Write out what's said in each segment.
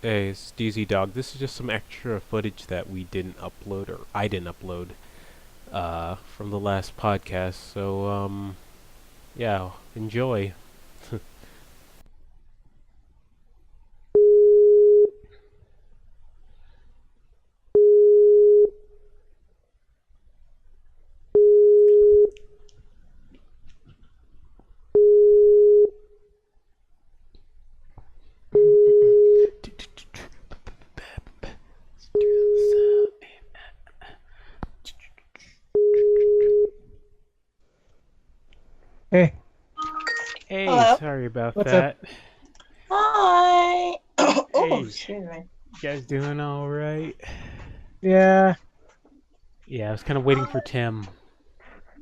Hey, it's DZ Dog. This is just some extra footage that we didn't upload, or I didn't upload, from the last podcast. So, yeah, enjoy. Hey, Hey, Hello. sorry about what's up? that. Hi. Oh, Hey, excuse me. you guys doing all right? Yeah, Yeah, I was kind of waiting for Tim,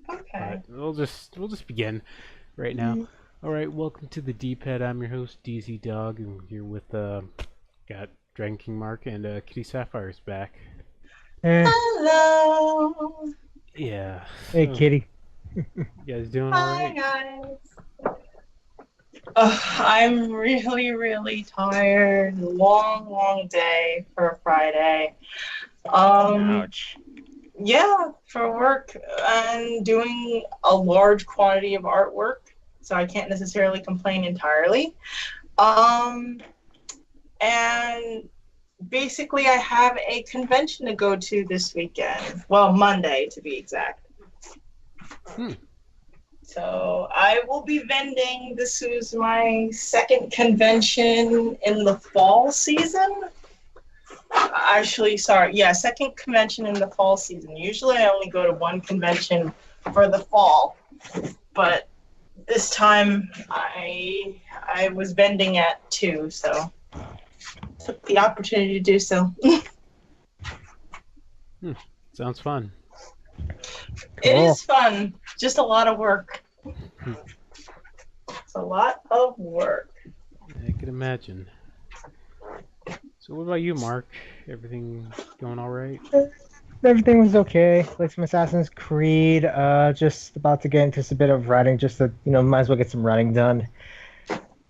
but Okay. we'll just begin right now. All right, welcome to the D-Pad. I'm your host DZ Dog, and here with got Dragon King Mark and Kitty Sapphire's back. eh, Hello. Yeah, hey, so kitty. you guys doing all Hi, right? guys. I'm really, really tired. Long, long day for a Friday. Um, Ouch. yeah, for work and doing a large quantity of artwork, so I can't necessarily complain entirely. Um, and basically, I have a convention to go to this weekend. Well, Monday to be exact. Hmm. So I will be vending. This is my second convention in the fall season. Actually, sorry, yeah, second convention in the fall season. Usually I only go to one convention for the fall, but this time I was vending at two, so took the opportunity to do so. Sounds fun. It Cool. is fun, just a lot of work. Hmm. It's a lot of work. I can imagine. So what about you, Mark? Everything going all right? Everything was okay. Played some Assassin's Creed. Just about to get into just a bit of writing. Just to, might as well get some writing done.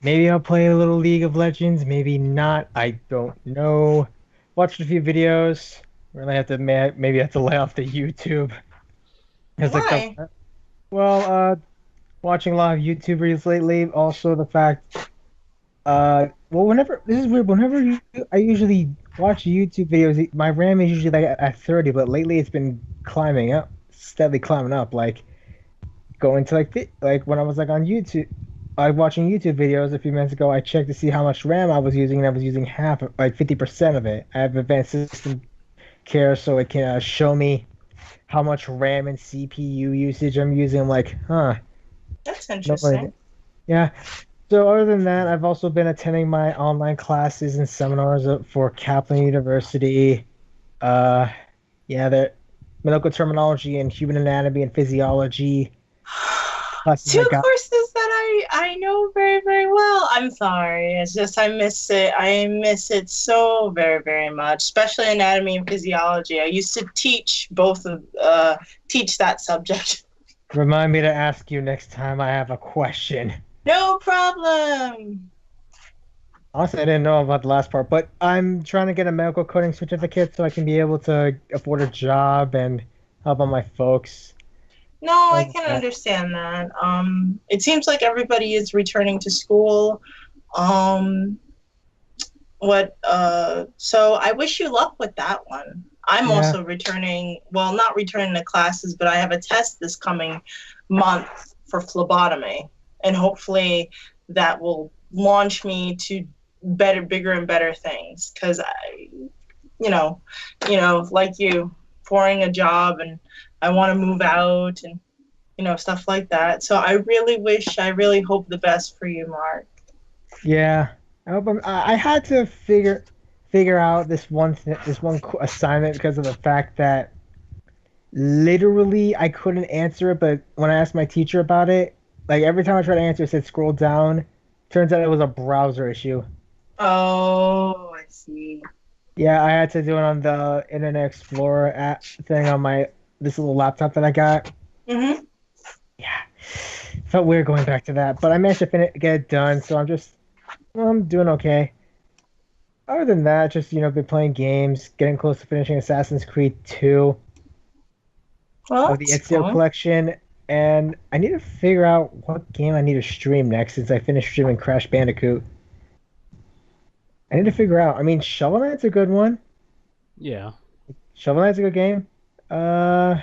Maybe I'll play a little League of Legends. Maybe not. I don't know. Watched a few videos. Really have to maybe have to lay off the YouTube. Because like Why? well, watching a lot of YouTubers lately. Also the fact well, whenever this is weird. I usually watch YouTube videos, my RAM is usually like at 30, but lately it's been climbing up, steadily climbing up. Like going to like when I was like on YouTube, I was watching YouTube videos a few minutes ago. I checked to see how much RAM I was using, and I was using half, like 50% of it. I have advanced system care, so it can show me how much RAM and CPU usage I'm using. I'm like, huh, That's no idea. interesting. Yeah. So other than that, I've also been attending my online classes and seminars for Kaplan University. Uh, yeah, the medical terminology and human anatomy and physiology classes I Two got. courses that I know very, very well. I'm sorry. It's just I miss it. I miss it so very, very much, especially anatomy and physiology. I used to teach both of teach that subject. Remind me to ask you next time I have a question. No problem. Honestly, I didn't know about the last part, but I'm trying to get a medical coding certificate so I can be able to afford a job and help out my folks. No, I Other can than understand that. It seems like everybody is returning to school. Um, so I wish you luck with that one. I'm yeah, also returning, well, not returning to classes, but I have a test this coming month for phlebotomy, and hopefully that will launch me to better, bigger and better things, because you know like you, pouring a job, and I want to move out, and stuff like that. So I really hope the best for you, Mark. yeah. I had to figure out this one assignment because of the fact that literally I couldn't answer it, but when I asked my teacher about it, like every time I tried to answer, it said scroll down. Turns out it was a browser issue. Oh, I see. Yeah, I had to do it on the Internet Explorer app thing on my this little laptop that I got. Mm-hmm. Yeah, felt weird going back to that, but I managed to get it done, so I'm doing okay. Other than that, just been playing games, getting close to finishing Assassin's Creed 2 Well, of the that's Ezio cool. collection, and I need to figure out what game I need to stream next since I finished streaming Crash Bandicoot. I need to figure out. I mean, Shovel Knight's a good one. Yeah. Shovel Knight's a good game. Uh,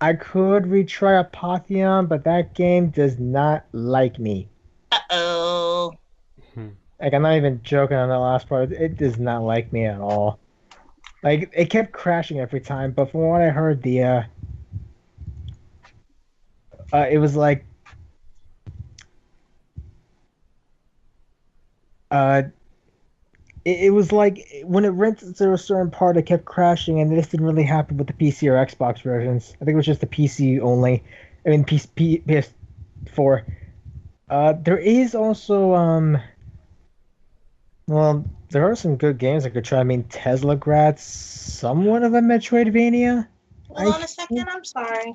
I could retry Apotheon, but that game does not like me. Uh-oh. Hmm. Like, I'm not even joking on the last part. It does not like me at all. Like, it kept crashing every time, but from what I heard, it was like, uh, it was like when it went to a certain part, it kept crashing, and this didn't really happen with the PC or Xbox versions. I think it was just the PC only. I mean, PS4. There is also well, there are some good games I could try. I mean, Tesla Grad's somewhat of a Metroidvania. Hold I on a second. think. I'm sorry.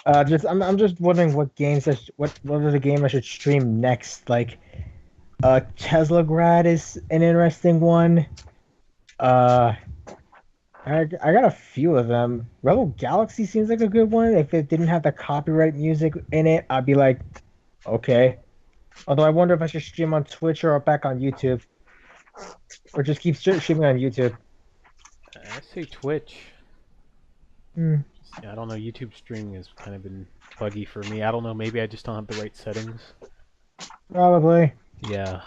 I'm just wondering what games what are the game I should stream next? Like, Tesla Grad is an interesting one. Uh, I got a few of them. Rebel Galaxy seems like a good one. If it didn't have the copyright music in it, I'd be like, okay. Although I wonder if I should stream on Twitch or back on YouTube, or just keep streaming on YouTube. I say Twitch. Hmm, Yeah, I don't know. YouTube streaming has kind of been buggy for me. I don't know. Maybe I just don't have the right settings. probably. Yeah.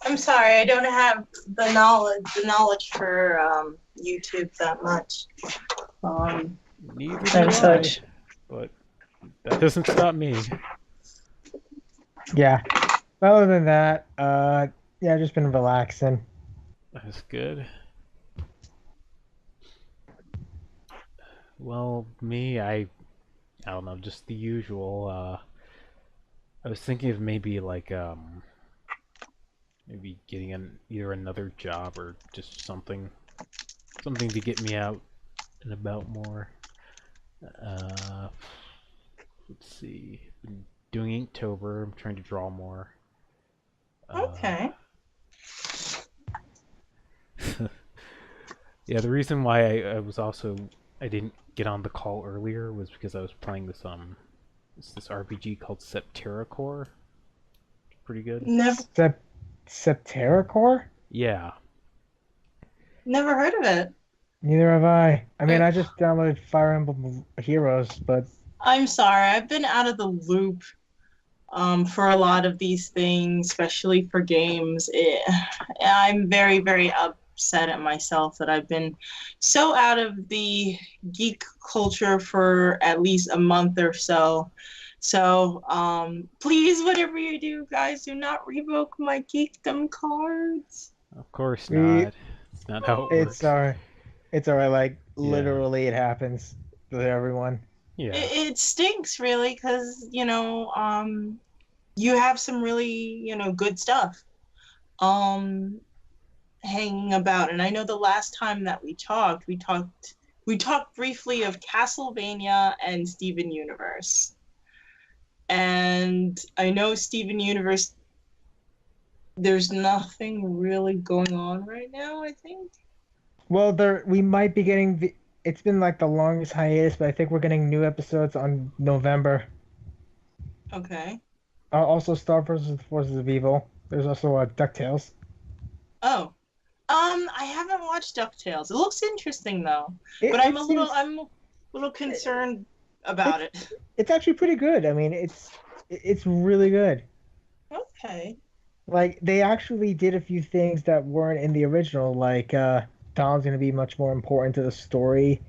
I'm sorry. I don't have the knowledge for YouTube that much. Neither do And I. such. But that doesn't stop me. Yeah. Other than that, yeah, I've just been relaxing. That's good. Well, me, I don't know, just the usual. I was thinking of maybe like maybe getting either another job or just something to get me out and about more. Uh, let's see. Been doing Inktober. I'm trying to draw more. Uh, Okay. yeah, the reason why I didn't get on the call earlier was because I was playing this RPG called Septerracore. Pretty good. Never, Sep Septerracore? Yeah. never heard of it. Neither have I. I mean, Uh, I just downloaded Fire Emblem Heroes, but I'm sorry. I've been out of the loop for a lot of these things, especially for games. I'm very, very upset at myself that I've been so out of the geek culture for at least a month or so. So, please, whatever you do, guys, do not revoke my geekdom cards. Of course we not. It's not how it it's works. it's alright. Like Yeah. literally, it happens to everyone. Yeah. It stinks, really, because, you have some really, good stuff. Um, hanging about. And I know the last time that we talked briefly of Castlevania and Steven Universe. And I know Steven Universe, there's nothing really going on right now, I think. Well, we might be getting it's been like the longest hiatus, but I think we're getting new episodes on November. Okay. Also, Star versus the Forces of Evil. There's also DuckTales. Oh. I haven't watched DuckTales. It looks interesting though. But It seems I'm a little concerned about it's it. it's actually pretty good. I mean, it's really good. Okay. Like they actually did a few things that weren't in the original, like Dom's gonna be much more important to the story.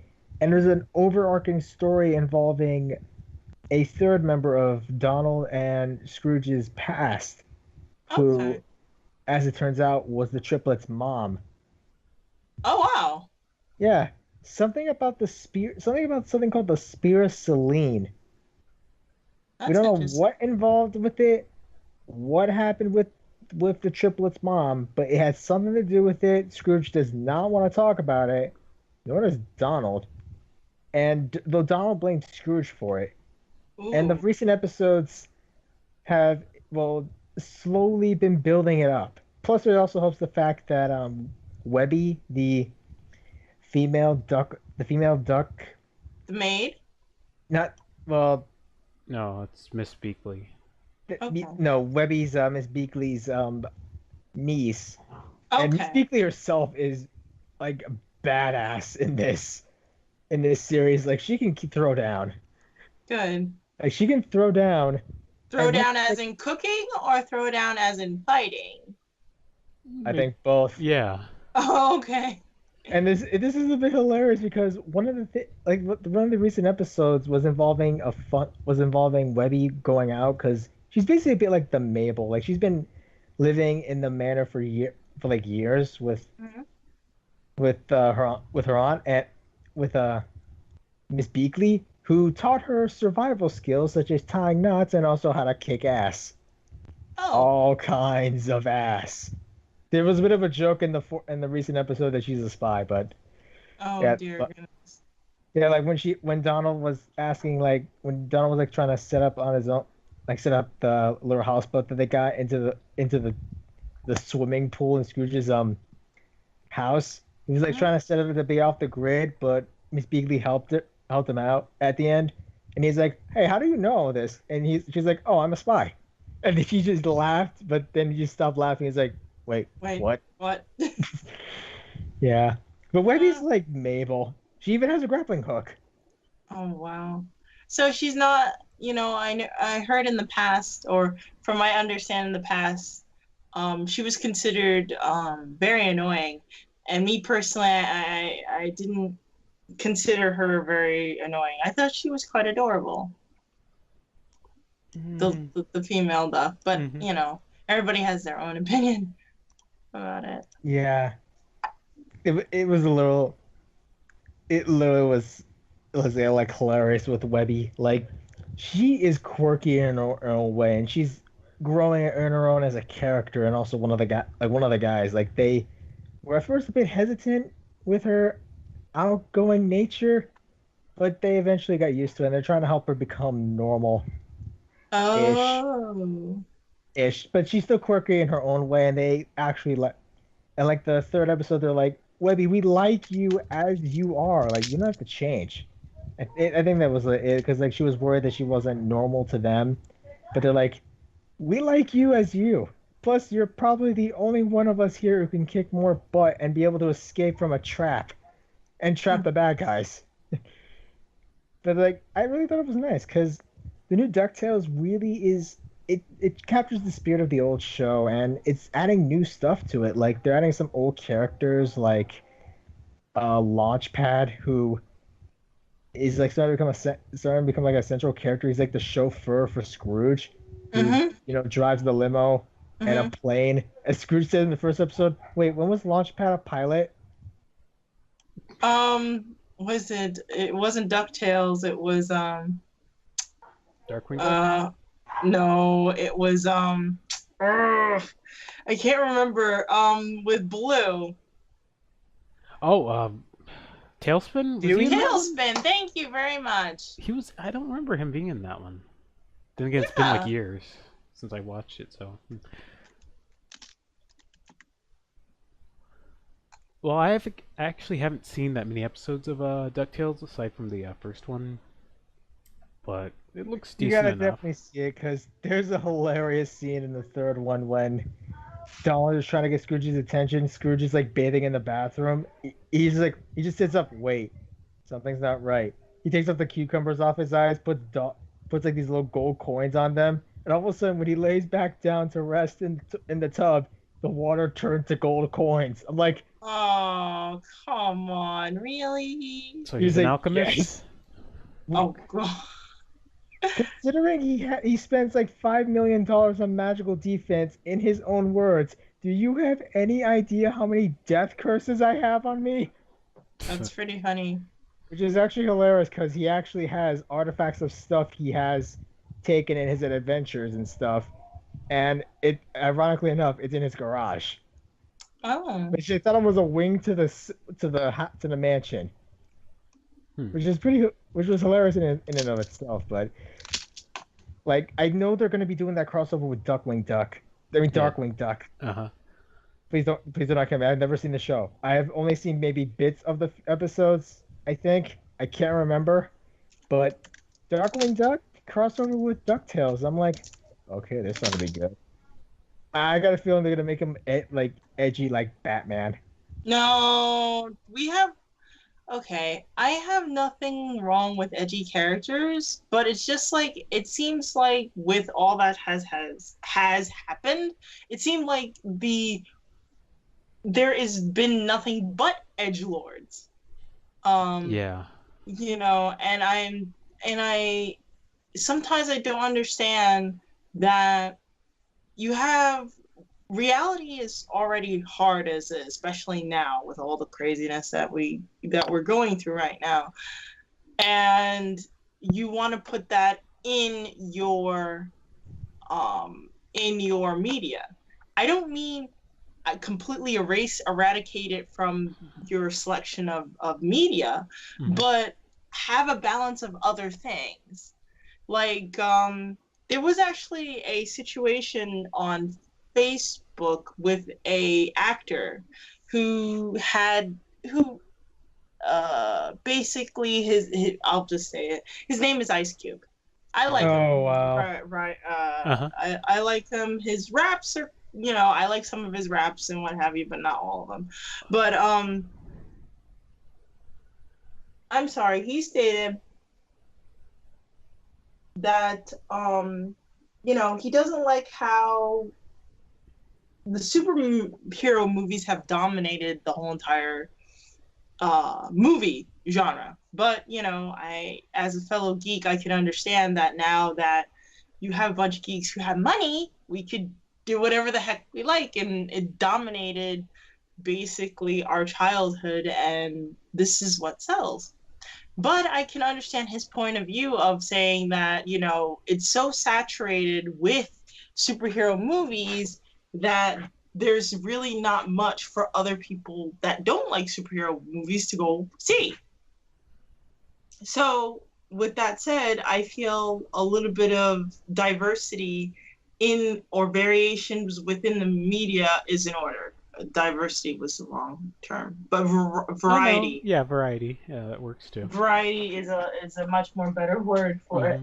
And there's an overarching story involving a third member of Donald and Scrooge's past, who, Okay. as it turns out, was the triplets' mom. Oh wow. Yeah. Something about something called the Spear of Selene. We That's don't know interesting. what involved with it, what happened with the triplets' mom, but it had something to do with it. Scrooge does not want to talk about it, nor does Donald. And though Donald blames Scrooge for it. And the Ooh. recent episodes have, well, slowly been building it up. Plus, it also helps the fact that Webby, the female duck, The maid. not well, No, it's Miss Beakley. Okay. no, Webby's Miss Beakley's niece, and Miss Okay. Beakley herself is like a badass in this series. Like she can throw down. Good. Like she can throw down. Throw And down like, as in cooking or throw down as in fighting? I think both. Yeah. Oh, okay. And this is a bit hilarious because one of the recent episodes was involving Webby going out because she's basically a bit like the Mabel. Like she's been living in the manor for like years Mhm. with her aunt and with Miss Beakley, who taught her survival skills such as tying knots and also how to kick ass. Oh. All kinds of ass. There was a bit of a joke in the recent episode that she's a spy, but Oh yeah, dear but- goodness. yeah, like when Donald was asking, like when Donald was like trying to set up on his own, like set up the little houseboat that they got into the swimming pool in Scrooge's house. He was like Mhm. trying to set it to be off the grid, but Miss Beagley helped him out at the end, and he's like, "Hey, how do you know this?" And she's like, "Oh, I'm a spy," and he just laughed, but then he just stopped laughing. He's like, "Wait, Wait. what?" What? Yeah, but Webby's like Mabel. She even has a grappling hook. Oh wow. So she's not, I heard in the past, or from my understanding in the past, she was considered very annoying. And me personally, I didn't consider her very annoying. I thought she was quite adorable, the female duck. But Mhm. everybody has their own opinion about it. Yeah, it was a little. It literally was like hilarious with Webby. Like she is quirky in her own way, and she's growing in her own as a character, and also one of the guys. Like they were at first a bit hesitant with her outgoing nature, but they eventually got used to it, and they're trying to help her become normal Oh. ish. But she's still quirky in her own way, and they actually and like the third episode, they're like, Webby, we like you as you are. Like you don't have to change. I think that was it because like she was worried that she wasn't normal to them, but they're like, we like you as you. Plus, you're probably the only one of us here who can kick more butt and be able to escape from a trap and trap the bad guys. But like, I really thought it was nice because the new DuckTales really is it captures the spirit of the old show and it's adding new stuff to it. Like they're adding some old characters like Launchpad, who is like starting to become like a central character. He's like the chauffeur for Scrooge, who Mm-hmm. drives the limo and Mm-hmm. a plane. As Scrooge said in the first episode, wait, when was Launchpad a pilot? Was it? It wasn't DuckTales. It was Darkwing Duck? no, it was I can't remember. With Blue. Oh, Tailspin? Was Do he in we- that one? Tailspin. Thank you very much. He was. I don't remember him being in that one. Then again, it's been like Yeah. years since I watched it, so. Well, I actually haven't seen that many episodes of DuckTales aside from the first one, but it looks You decent gotta enough. definitely see it because there's a hilarious scene in the third one when Donald is trying to get Scrooge's attention. Scrooge is like bathing in the bathroom. He just sits up. Wait, something's not right. He takes off the cucumbers off his eyes, puts like these little gold coins on them, and all of a sudden, when he lays back down to rest in the tub, the water turns to gold coins. I'm like, Oh, come on, really? So He's he's an like, alchemist. yes. Oh god. Considering he spends like $5 million on magical defense, in his own words, do you have any idea how many death curses I have on me? That's pretty funny. Which is actually hilarious because he actually has artifacts of stuff he has taken in his adventures and stuff, and ironically enough, it's in his garage. Oh. Which I thought it was a wing to the mansion, Hmm. which was hilarious in and of itself. But like, I know they're going to be doing that crossover with Duckwing Duck, I mean, Yeah. Darkwing Duck. Uh-huh. Please do not come. I've never seen the show. I have only seen maybe bits of the episodes. I think I can't remember, but Darkwing Duck crossover with DuckTales. I'm like, okay, this ought to be good. I got a feeling they're gonna make him like edgy like Batman. No, we have. Okay, I have nothing wrong with edgy characters, but it's just like it seems like with all that has happened, it seemed like there has been nothing but edge lords. Yeah. You know, and I sometimes I don't understand that you have reality is already hard as is, especially now with all the craziness that we're going through right now, and you want to put that in your media. I don't mean completely eradicate it from your selection of media, Mhm. but have a balance of other things. Like, there was actually a situation on Facebook with a actor who basically his I'll just say it. His name is Ice Cube. I like him. Oh wow. Right. Uh-huh. I like him. His raps are, I like some of his raps and what have you, but not all of them. But I'm sorry. He stated that he doesn't like how the superhero movies have dominated the whole entire movie genre. But I, as a fellow geek, I can understand that now that you have a bunch of geeks who have money, we could do whatever the heck we like, and it dominated basically our childhood, and this is what sells. But I can understand his point of view of saying that, it's so saturated with superhero movies that there's really not much for other people that don't like superhero movies to go see. So, with that said, I feel a little bit of diversity in or variations within the media is in order. Diversity was the wrong term, but Oh, no. variety. Yeah, variety. Yeah, that works too. Variety is a much more better word for it.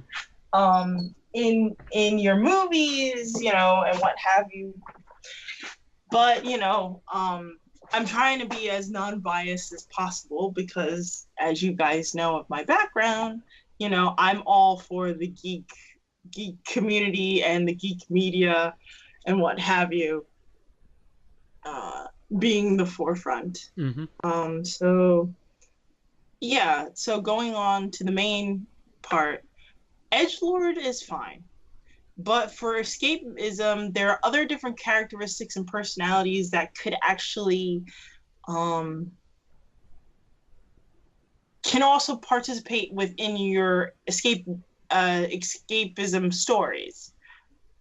Mhm. In your movies, and what have you. But I'm trying to be as non-biased as possible because, as you guys know of my background, I'm all for the geek community and the geek media and what have you, being the forefront. Mhm. So yeah, so going on to the main part, edgelord is fine. But for escapism, there are other different characteristics and personalities that could actually can also participate within your escapism stories.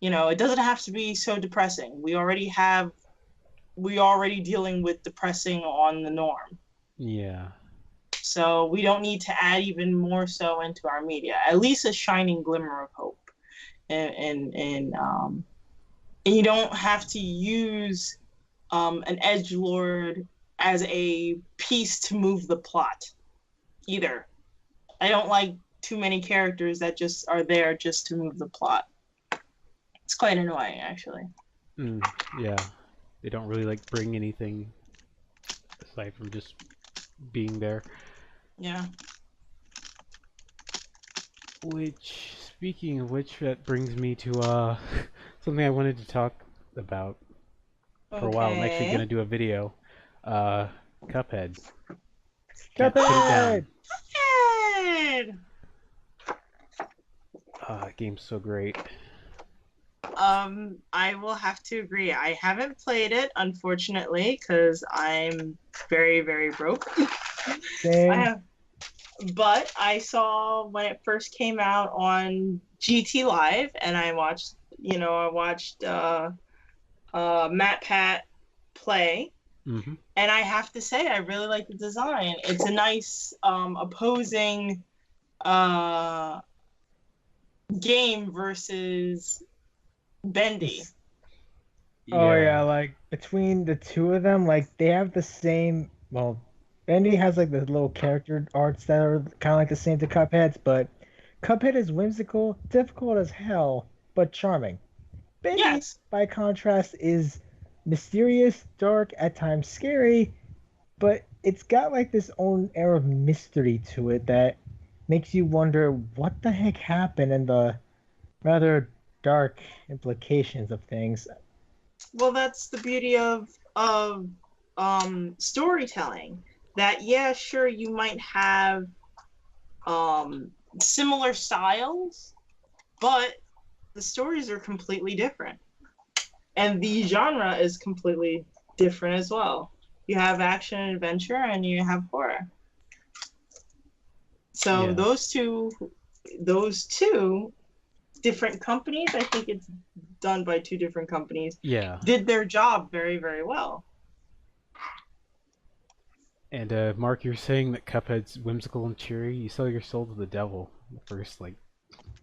It doesn't have to be so depressing. We already dealing with depressing on the norm. Yeah. So we don't need to add even more so into our media. At least a shining glimmer of hope. And you don't have to use an edgelord as a piece to move the plot either. I don't like too many characters that just are there just to move the plot. It's quite annoying, actually. Yeah. They don't really bring anything aside from just being there. Yeah. Which, speaking of which, that brings me to something I wanted to talk about for a while. I'm actually gonna do a video. Cuphead. Can't put it down. Cuphead! That game's so great. I will have to agree. I haven't played it, unfortunately, because I'm very, very broke. Same. But I saw when it first came out on GT Live, and I watched MatPat play, Mm-hmm. and I have to say I really like the design. It's a nice opposing game versus Bendy. Oh yeah, Yeah. like between the two of them, like they have the same. Well, Bendy has like the little character arts that are kind of like the same to Cuphead's, but Cuphead is whimsical, difficult as hell, but charming. Bendy, Yes. by contrast, is mysterious, dark, at times scary, but it's got like this own air of mystery to it that makes you wonder what the heck happened and the rather dark implications of things. Well, that's the beauty of storytelling. That yeah, sure, you might have similar styles, but the stories are completely different, and the genre is completely different as well. You have action and adventure, and you have horror. So Yeah. those two different companies, I think it's done by two different companies, Yeah. did their job very, very well. And Mark, you're saying that Cuphead's whimsical and cheery. You sell your soul to the devil the first like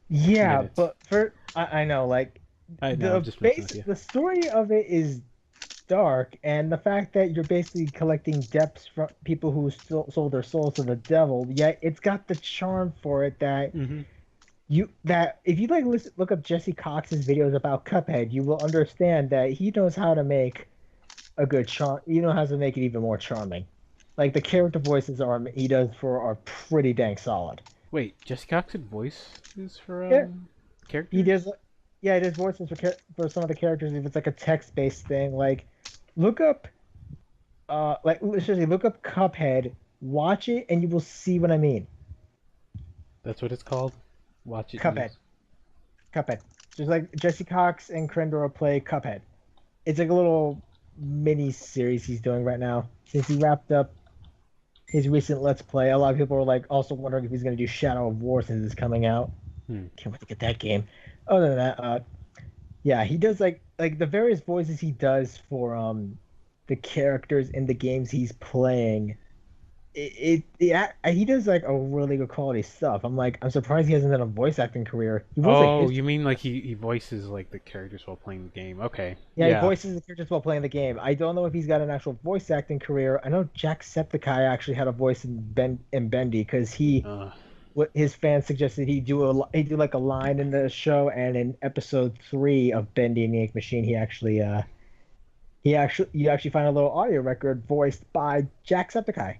Yeah, minutes. but for I know like I know. I'm the just messing with base you. the story of it is dark, and the fact that you're basically collecting debts from people who sold their souls to the devil, yet it's got the charm for it that Mm-hmm. that if you like look up Jesse Cox's videos about Cuphead, you will understand that he knows how to make a good charm. He knows how to make it even more charming. Like the character voices are he does for are pretty dang solid. Wait, Jesse Cox did voices for Yeah, he characters? does. Yeah, he does voices for some of the characters if it's like a text based thing. Like look up like seriously look up Cuphead, watch it, and you will see what I mean. That's what it's called. Watch it Cuphead, use. Cuphead. Just like Jesse Cox and Krendor play Cuphead. It's like a little mini series he's doing right now since he wrapped up his recent Let's Play. A lot of people are like also wondering if he's going to do Shadow of War since it's coming out. Hmm. Can't wait to get that game. Other than that, yeah, he does like the various voices he does for the characters in the games he's playing. He does like a really good quality stuff. I'm surprised he hasn't done a voice acting career. He was like Oh, his you mean like he voices like the characters while playing the game? Okay. yeah, he Yeah. voices the characters while playing the game. I don't know if he's got an actual voice acting career. I know Jacksepticeye actually had a voice in Bendy because he Uh, what his fans suggested he do like a line in the show, and in episode 3 of Bendy and the Ink Machine you actually find a little audio record voiced by Jacksepticeye.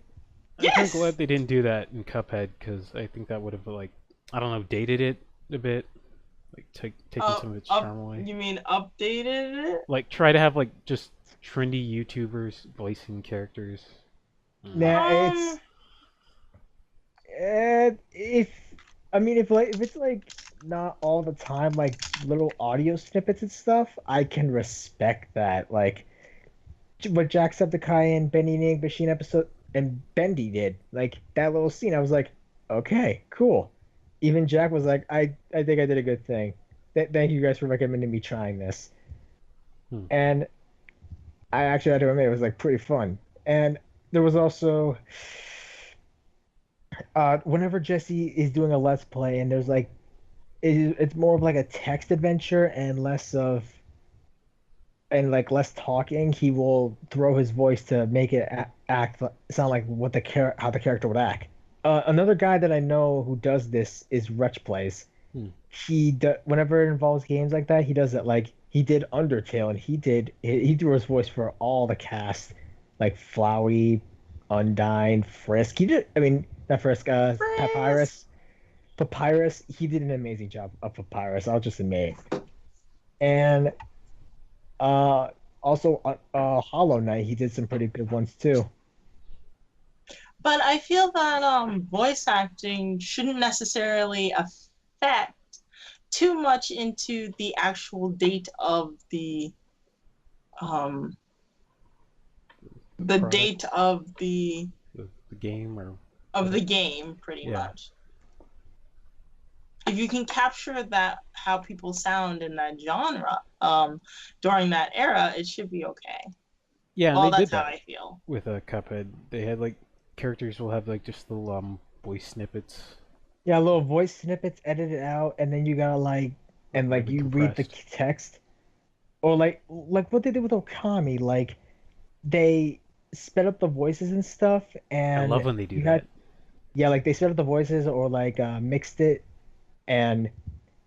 I'm kind of Yes. glad they didn't do that in Cuphead because I think that would have like I don't know dated it a bit, like taken some of its charm away. You mean updated it? Like try to have like just trendy YouTubers voicing characters. Mm. Now Um, if I mean if it's like not all the time like little audio snippets and stuff, I can respect that. Like what Jacksepticeye and Bendy and the Ink Machine episode and Bendy did, like that little scene, I was like, okay, cool. Even Jack was like, I think I did a good thing. Thank you guys for recommending me trying this. Hmm. And I actually had to admit it was like pretty fun. And there was also whenever Jesse is doing a let's play and there's like it's more of like a text adventure and less talking, he will throw his voice to make it act sound like how the character would act. Another guy that I know who does this is Wretch Plays. Hmm. Whenever it involves games like that, he does it. Like he did Undertale, and he threw his voice for all the cast, like Flowey, Undyne, Frisk. He did. I mean, not Frisk. Frisk. Papyrus. Papyrus. He did an amazing job of Papyrus. I'll just admit. And also Hollow Knight. He did some pretty good ones too. But I feel that voice acting shouldn't necessarily affect too much into the actual date of um the Product, date of the game or the game, pretty Yeah. much. If you can capture that how people sound in that genre during that era, it should be okay. yeah, and Well, they did that's how that I feel. with Cuphead. They had like characters will have like just little voice snippets, Yeah, little voice snippets edited out, and then you gotta like, and like maybe you read the compressed. text. Or like what they did with Okami, like they sped up the voices and stuff, I love and when they do you that. had yeah, like they sped up the voices or like mixed it, and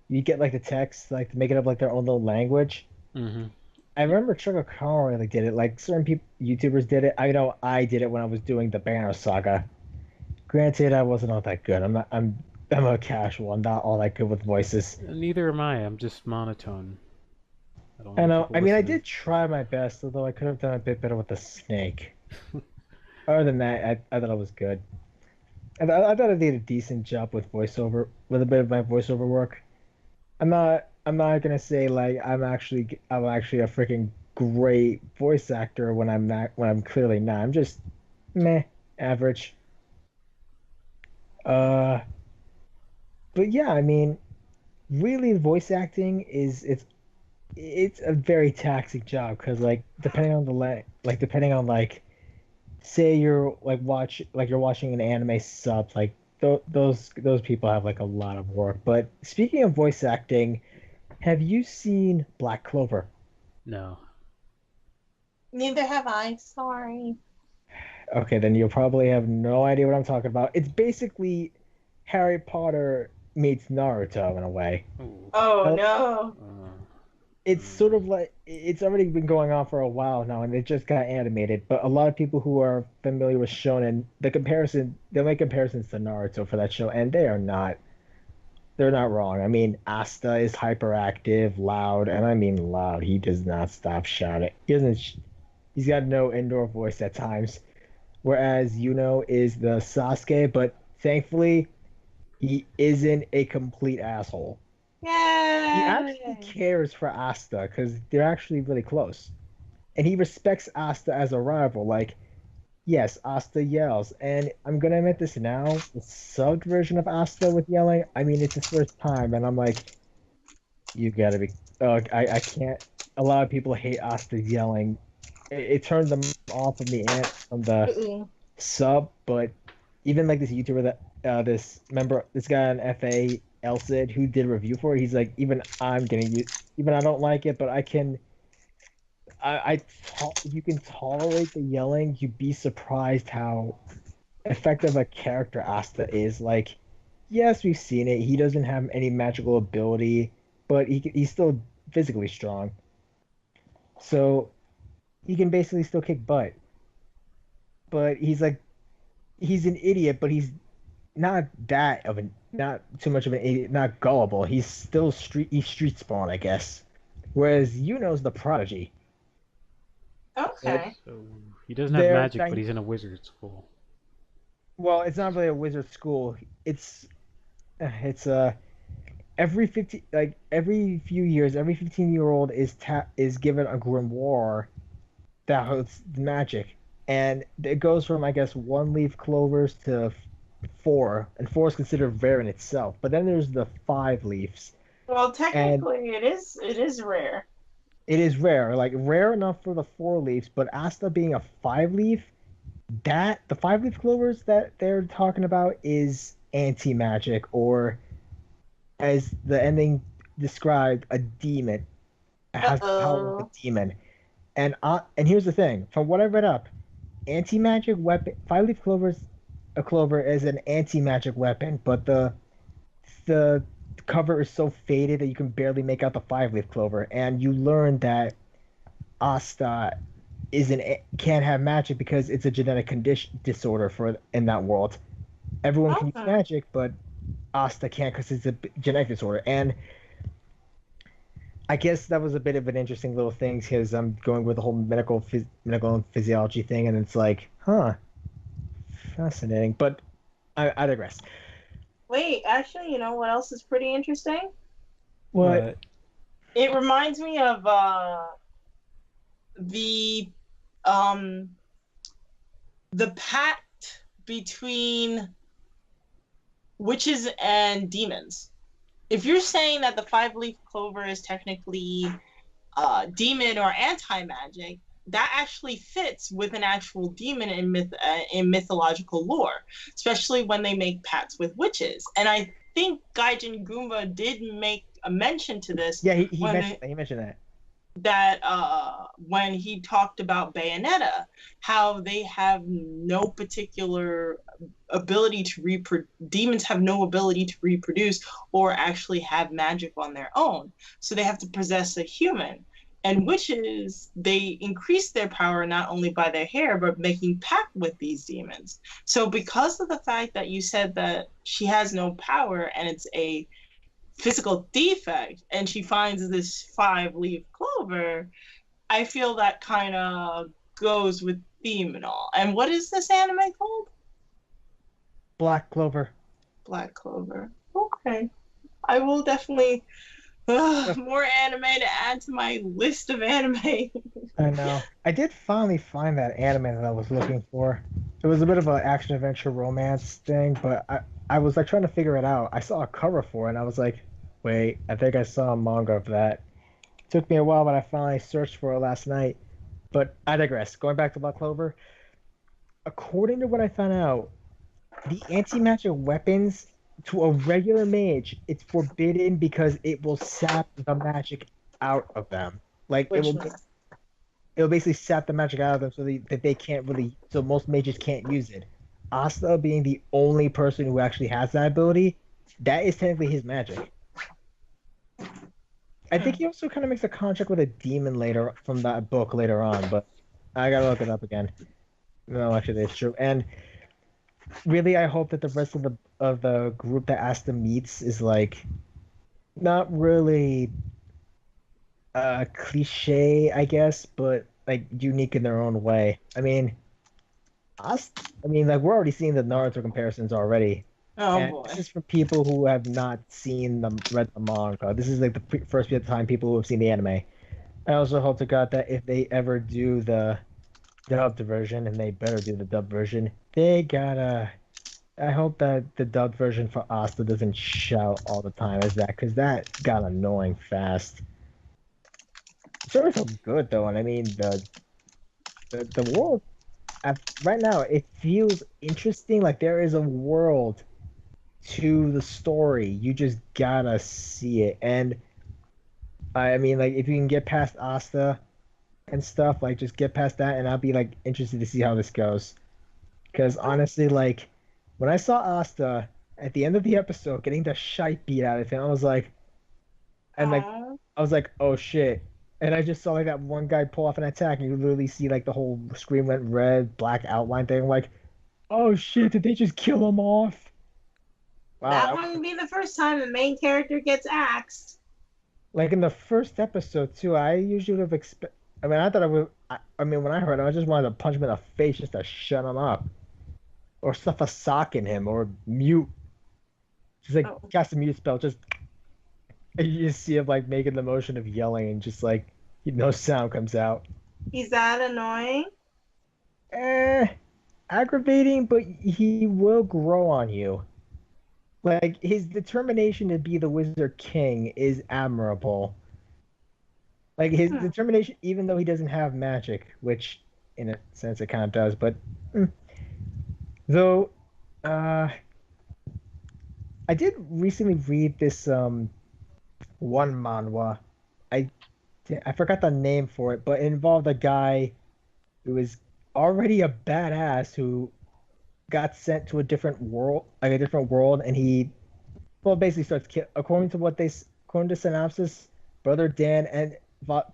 you get like the text like to make it up like their own little language. Hmm. I remember Trigger really did it. Like certain people, YouTubers did it. I know I did it when I was doing the Banner Saga. Granted, I wasn't all that good. I'm a casual. I'm not all that good with voices. Neither am I. I'm just monotone. I don't I need know. people I mean, I listening. did try my best, although I could have done a bit better with the snake. Other than that, I thought I was good. I thought I did a decent job with voiceover, with a bit of my voiceover work. I'm not gonna say like I'm actually a freaking great voice actor when I'm not when I'm clearly not. I'm just meh, average. Uh, but yeah, I mean, really, voice acting is it's a very taxing job because like depending on like depending on like say you're like you're watching an anime sub like those people have like a lot of work. But speaking of voice acting, have you seen Black Clover? No. Neither have I. Sorry. Okay, then you'll probably have no idea what I'm talking about. It's basically Harry Potter meets Naruto in a way. Ooh. Oh Uh, no. It's sort of like it's already been going on for a while now, and it just got animated. But a lot of people who are familiar with Shonen, they'll make comparisons to Naruto for that show, and they're not wrong. I mean, Asta is hyperactive, loud, and I mean loud. He does not stop shouting. He's got no indoor voice at times. Whereas Yuno is the Sasuke, but thankfully he isn't a complete asshole. He actually Yay! cares for Asta because they're actually really close. And he respects Asta as a rival. Like, yes, Asta yells. And I'm gonna admit this now, the subbed version of Asta with yelling, I mean it's his first time, and I'm like, you gotta be I can't a lot of people hate Asta yelling. It turned them off from the Uh-uh. sub, but even like this YouTuber that this guy on FA Elsid who did a review for it, he's like, even I don't like it, but if you can tolerate the yelling, you'd be surprised how effective a character Asta is. Like, yes, we've seen it. He doesn't have any magical ability, but he's still physically strong, so he can basically still kick butt. But he's an idiot, but not too much of an idiot, not gullible. He's street spawn, I guess. Whereas Yuno's the prodigy. But Okay. So he doesn't have they're magic, but dy- he's in a wizard school. well, it's not really a wizard school. It's every few years, every 15-year-old is given a grimoire that holds magic, and it goes from I guess one leaf clovers to four, and four is considered rare in itself. But then there's the five leaves, Well, and technically, it is rare. it is rare, like rare enough for the four leaves. But Asta being a five leaf, that the five leaf clovers that they're talking about is anti magic, or as the ending described, a demon. It has the power of a Uh-oh. demon. And here's the thing: from what I read up, anti magic weapon, five leaf clovers, a clover is an anti magic weapon, but the cover is so faded that you can barely make out the five leaf clover, and you learn that Asta isn't can't have magic because it's a genetic condition disorder for in that world. Everyone can use Okay. magic, but Asta can't because it's a genetic disorder. And I guess that was a bit of an interesting little thing because I'm going with the whole medical and physiology thing, and it's like, huh, fascinating. But I digress. Wait, actually, you know what else is pretty interesting? What? But It reminds me of the um the pact between witches and demons. If you're saying that the five leaf clover is technically demon or anti magic, that actually fits with an actual demon in mythological lore, especially when they make pacts with witches. And I think Gaijin Goomba did make a mention to this Yeah, he when mentioned that. that when he talked about Bayonetta, how they have no particular ability to demons have no ability to reproduce or actually have magic on their own. So they have to possess a human. And witches, they increase their power not only by their hair, but making pact with these demons. So because of the fact that you said that she has no power and it's a physical defect and she finds this 5-leaf clover, I feel that kind of goes with theme and all. And what is this anime called? Black Clover. Black Clover. Okay. I will definitely more anime to add to my list of anime. I know. I did finally find that anime that I was looking for. It was a bit of an action adventure romance thing, but I was like trying to figure it out. I saw a cover for it and I was like, wait, I think I saw a manga of that. It took me a while, but I finally searched for it last night. But I digress. Going back to Black Clover, according to what I found out, the anti-magic weapons to a regular mage, it's forbidden because it will sap the magic out of them. Like Which it'll basically sap the magic out of them that they can't really, so most mages can't use it. Asta being the only person who actually has that ability, that is technically his magic. I think he also kind of makes a contract with a demon later from that book later on, but I gotta look it up again. No, actually, it's true. And really, I hope that the rest of the group that Asta meets is like not really cliche, I guess, but like unique in their own way. I mean, like we're already seeing the Naruto comparisons already. Oh And boy. this is for people who have not read the manga. This is like the first time people who have seen the anime. I also hope to God that if they ever do the dubbed version, and they better do the dubbed version, they gotta. I hope that the dubbed version for Asta doesn't shout all the time as that, because that got annoying fast. It's always so good though, and I mean the world right now it feels interesting. Like there is a world to the story. You just gotta see it. And I mean, like if you can get past Asta and stuff, like just get past that, and I'll be like interested to see how this goes. Because honestly, like when I saw Asta at the end of the episode getting the shite beat out of him, I was like, oh shit. And I just saw like that one guy pull off an attack, and you literally see like the whole screen went red, black outline thing. I'm like, oh shit, did they just kill him off? Wow, That wouldn't be the first time the main character gets axed. like in the first episode too, I usually would have expect. I mean, I thought I would. I mean, when I heard it, I just wanted to punch him in the face just to shut him up, or stuff a sock in him, or mute. Just like cast a mute spell. Just you just see him like making the motion of yelling, and just like no sound comes out. Is that annoying? Aggravating, but he will grow on you. Like his determination to be the Wizard King is admirable. Like his determination, even though he doesn't have magic, which in a sense it kind of does, but though, I did recently read this one manhwa. I forgot the name for it, but it involved a guy who was already a badass who got sent to a different world, and he, well, basically starts according to synopsis, brother Dan and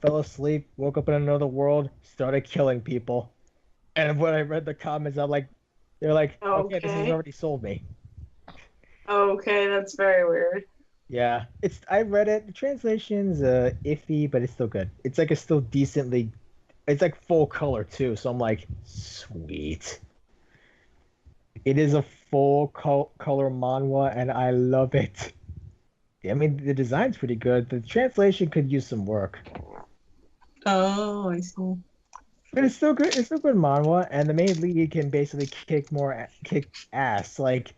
fell asleep, woke up in another world, started killing people. And when I read the comments, they're like, okay, this has already sold me. Okay, that's very weird. Yeah, I read it. The translation's iffy, but it's still good. It's like it's still decently. It's like full color too, so I'm like, sweet. It is a full color manhwa, and I love it. I mean, the design's pretty good. The translation could use some work. Oh, I see. But it's still good. It's still good manhwa, and the main lead can basically kick ass. Like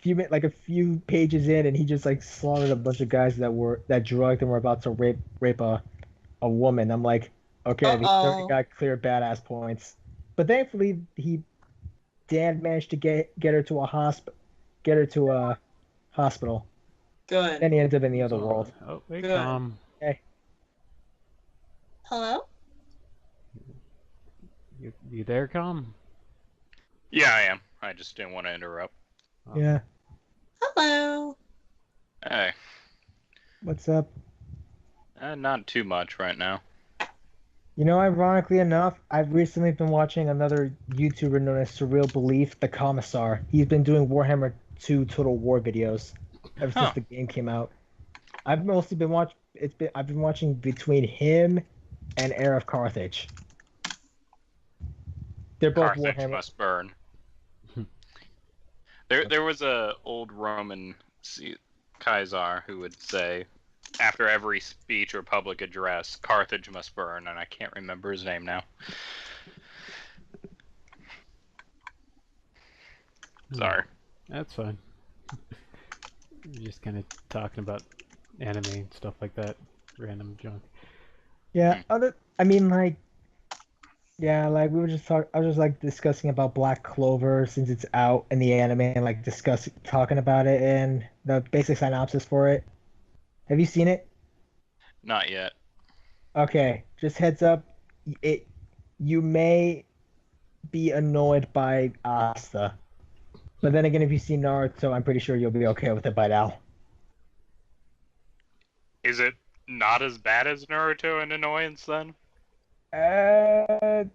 a few pages in, and he just like slaughtered a bunch of guys that drugged and were about to rape a woman. I'm like, okay, he already got clear badass points. But thankfully, Dan managed to get her to a hospital. Good. Then he ended up in the other world. Oh, wait, Good. Hey. Hello? You there, Com? Yeah, I am. I just didn't want to interrupt. Oh. Yeah. Hello. Hey, What's up? not too much right now. You know, ironically enough, I've recently been watching another YouTuber known as Surreal Belief, the Commissar. He's been doing Warhammer 2 Total War videos ever since Huh. the game came out. I've mostly been I've been watching between him and Heir of Carthage. They're both Carthage Warhammer. must burn. There was a old Roman Caesar who would say, after every speech or public address, Carthage must burn, and I can't remember his name now. Sorry. That's fine. We're just kind of talking about anime and stuff like that. Random junk. Yeah, like we were just I was just like discussing about Black Clover since it's out in the anime and like talking about it and the basic synopsis for it. Have you seen it? Not yet. Okay, just heads up, you may be annoyed by Asta. But then again, if you see Naruto, I'm pretty sure you'll be okay with it by now. Is it not as bad as Naruto in annoyance then? I'd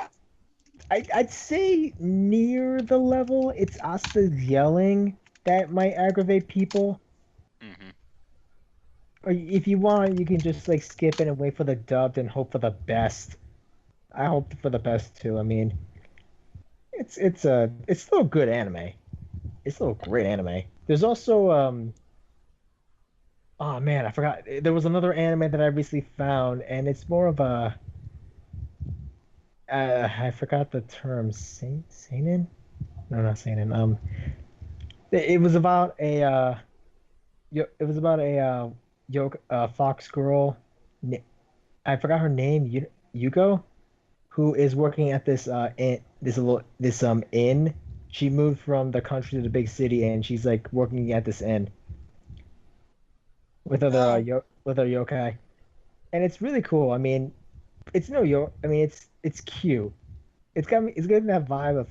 say near the level. It's Asta's yelling that might aggravate people. Mm-hmm. Or if you want, you can just like skip it and wait for the dubbed and hope for the best. I hope for the best too. I mean, it's still a good anime. It's still a great anime. There's also oh man, I forgot. There was another anime that I recently found, and it's more of a I forgot the term. Seinen? No, not seinen. It was about a fox girl. I forgot her name. Yuko, who is working at this inn. She moved from the country to the big city, and she's like working at this inn with other with other yokai, and it's really cool. I mean, it's no yo. I mean, it's cute. It's getting that vibe of,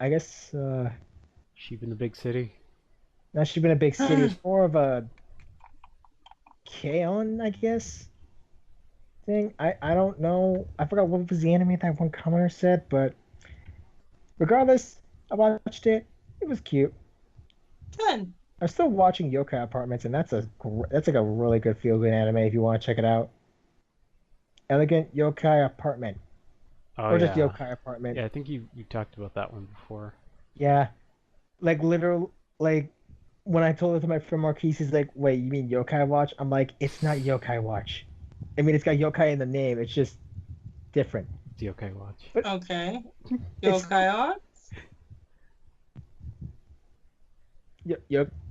I guess, Sheep in the big city. not should been a big city. It's more of a K-On, I guess. Thing. I don't know. I forgot what was the anime that one commenter said, but regardless, I watched it. It was cute. Good. I'm still watching Yokai Apartments, and that's like a really good feel good anime if you want to check it out. Elegant Yokai Apartment, Oh, or yeah. just Yokai Apartment. Yeah, I think you talked about that one before. Yeah, like literal like when I told it to my friend Marquise, he's like, "Wait, you mean Yokai Watch?" I'm like, "It's not Yokai Watch. I mean, it's got yokai in the name. It's just different." It's the OK Watch. Okay. It's- Yokai on?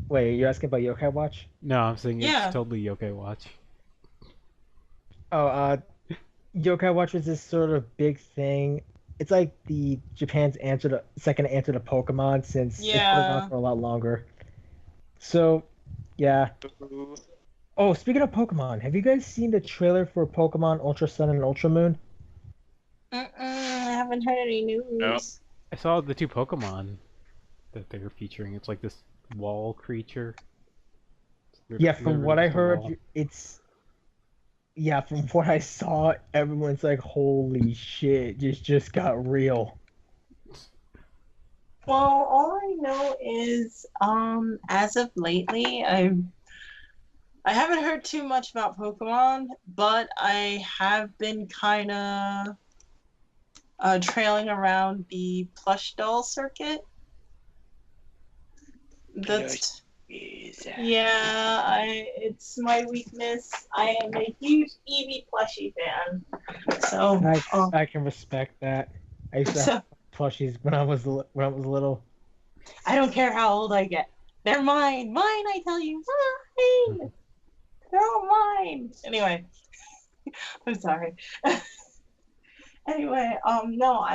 Wait, you're asking about Yokai Watch? No, I'm saying Yeah. it's totally OK Watch. Oh, Yokai Watch was this sort of big thing. It's like the Japan's second answer to Pokemon since it's been Yeah. around for a lot longer. So, yeah. Oh, speaking of Pokemon, have you guys seen the trailer for Pokemon Ultra Sun and Ultra Moon? I haven't heard any news. Nope. I saw the two Pokemon that they were featuring. It's like this wall creature. They're Yeah, from literally what I just a heard, wall. from what I saw, everyone's like, "Holy shit, this just got real." Well, all I know is, as of lately, I haven't heard too much about Pokemon, but I have been kind of trailing around the plush doll circuit. That's it's my weakness. I am a huge Eevee plushie fan, so I can respect that. I used to have plushies when I was little. I don't care how old I get. They're mine. Mine, I tell you. Mine. They're all mine. Anyway. I'm sorry. Anyway, no,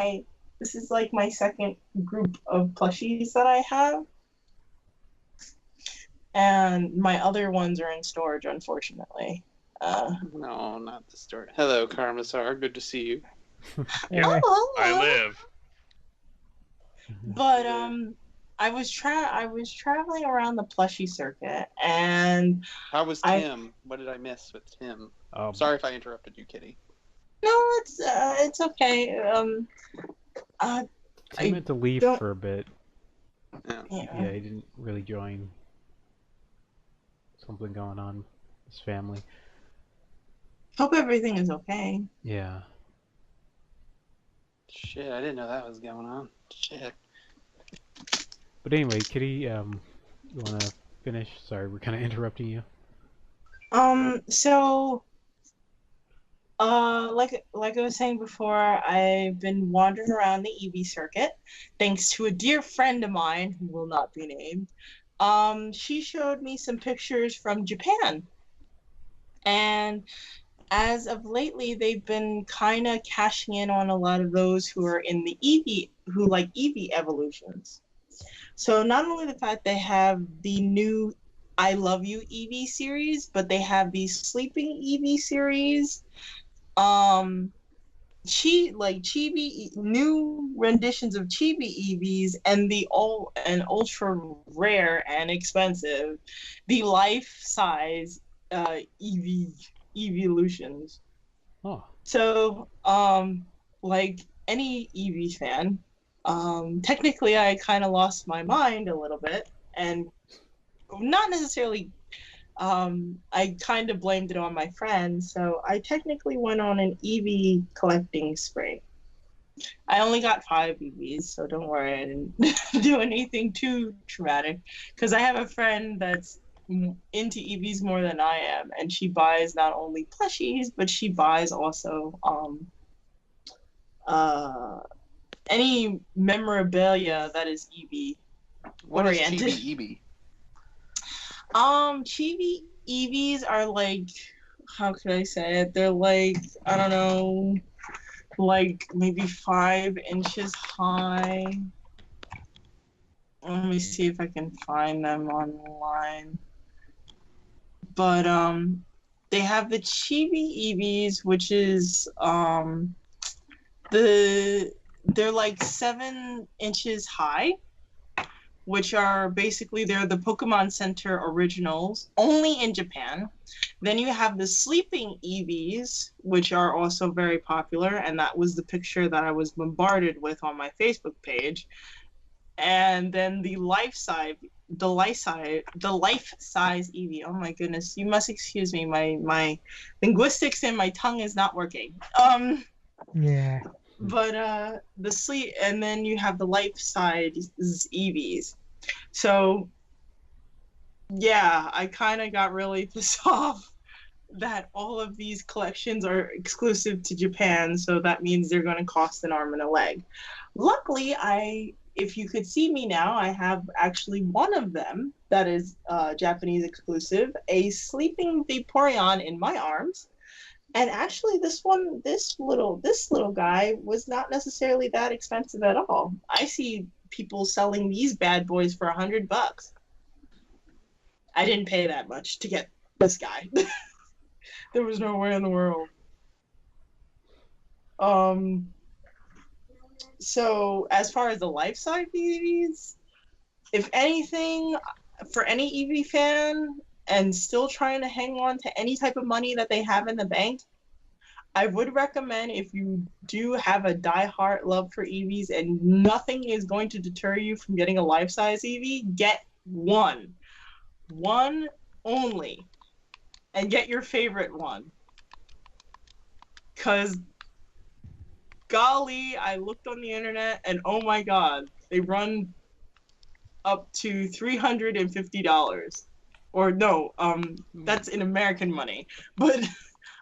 this is like my second group of plushies that I have. And my other ones are in storage, unfortunately. No, not the story. Hello, Karmasar. Good to see you. Yeah. Oh, I hello. live. But Yeah. I was traveling around the plushie circuit, and How was I Tim? What did I miss with Tim? Um, Sorry if I interrupted you, Kitty. no, it's okay. Uh, Tim I had to leave don't. for a bit. Yeah. Yeah, he didn't really join. Something going on with his family. Hope everything is okay. Yeah. Shit, I didn't know that was going on. Shit. But anyway, Kitty, you wanna finish? Sorry, we're kind of interrupting you. So, like I was saying before, I've been wandering around the EV circuit, thanks to a dear friend of mine who will not be named. She showed me some pictures from Japan, and as of lately, they've been kind of cashing in on a lot of those who are in the EV, who like EV evolutions. So not only the fact they have the new I Love You EV series, but they have the sleeping EV series. Um, Chibi new renditions of Chibi EVs and the all and ultra rare and expensive, the life size EV evolutions. Oh, So like any EV fan, technically I kind of lost my mind a little bit, and not necessarily. I kind of blamed it on my friend, so I technically went on an EV collecting spree. I only got 5 EVs, so don't worry, I didn't do anything too traumatic. Because I have a friend that's into EVs more than I am, and she buys not only plushies, but she buys also uh, any memorabilia that is EV What is oriented. Chibi Chibi EVs are like, how could I say it? They're like, I don't know, like maybe 5 inches high. Let me see if I can find them online. But they have the Chibi EVs, which is they're like 7 inches high, which are basically they're the Pokemon Center originals, only in Japan. Then you have the sleeping EVs, which are also very popular, and that was the picture that I was bombarded with on my Facebook page. And then the life size EV. Oh my goodness, you must excuse me. My linguistics and my tongue is not working. Yeah. But the sleep, and then you have the life size EVs. So yeah, I kind of got really pissed off that all of these collections are exclusive to Japan, so that means they're going to cost an arm and a leg. Luckily, if you could see me now, I have actually one of them that is Japanese exclusive, a sleeping Vaporeon in my arms. And actually, this little guy was not necessarily that expensive at all. I see people selling these bad boys for $100. I didn't pay that much to get this guy. There was no way in the world. So as far as the life size EVs, if anything, for any EV fan and still trying to hang on to any type of money that they have in the bank, I would recommend, if you do have a die-hard love for EVs and nothing is going to deter you from getting a life-size EV, get one. One only. And get your favorite one. Because, golly, I looked on the internet and oh my god, they run up to $350. Or no, that's in American money. But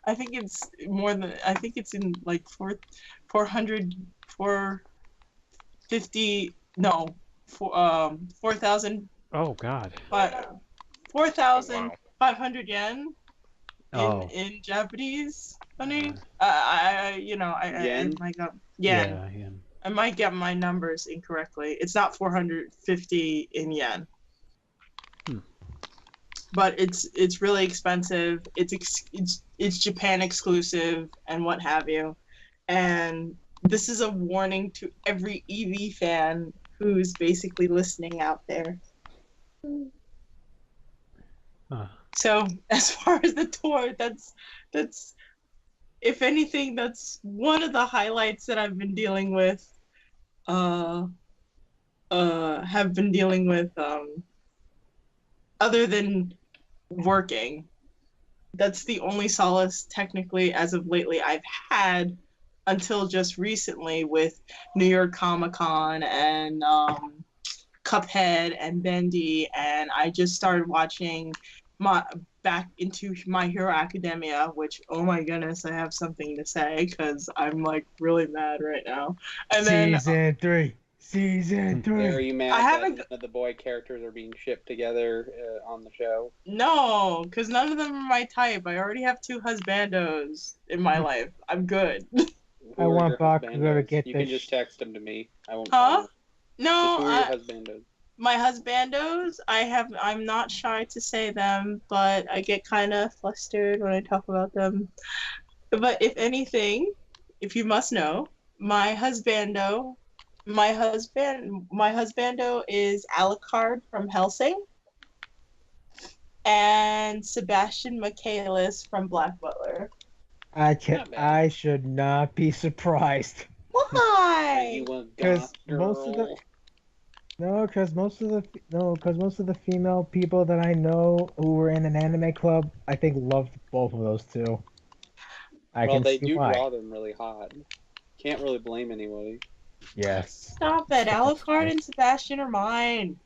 I think it's more than, I think it's in like 400, 450, no, 4,000, oh God. 4,500 yen Oh. in Japanese money. Yeah. Yen? I might get, Yeah. Yeah. I might get my numbers incorrectly. It's not 450 in yen. but it's really expensive. It's Japan exclusive and what have you. And this is a warning to every EV fan who's basically listening out there. Huh. So as far as the tour, that's if anything, that's one of the highlights that I've been dealing with. Have been dealing with other than working. That's the only solace technically as of lately I've had until just recently with New York Comic Con and Cuphead and Bendy, and I just started watching back into My Hero Academia, which, oh my goodness, I have something to say because I'm like really mad right now. And then Season Are 3. you mad I that haven't- none of the boy characters are being shipped together on the show? no, because none of them are my type. I already have 2 husbandos in my life. I'm good. Who I are want your Bakugo to husbandos? get You this can just text them to me. I won't. Huh? Call them. No, Just who are your husbandos? my husbandos, I'm not shy to say them, but I get kind of flustered when I talk about them. But if anything, if you must know, my husbando is Alucard from Hellsing and Sebastian Michaelis from Black Butler. Not bad. I should not be surprised. Are Why? you a 'Cause goth most of the- girl? Because most of the female people that I know who were in an anime club, I think loved both of those two. I Well, can they see do why. draw them really hot. Can't really blame anybody. Yes. Stop it. Alucard and Sebastian are mine.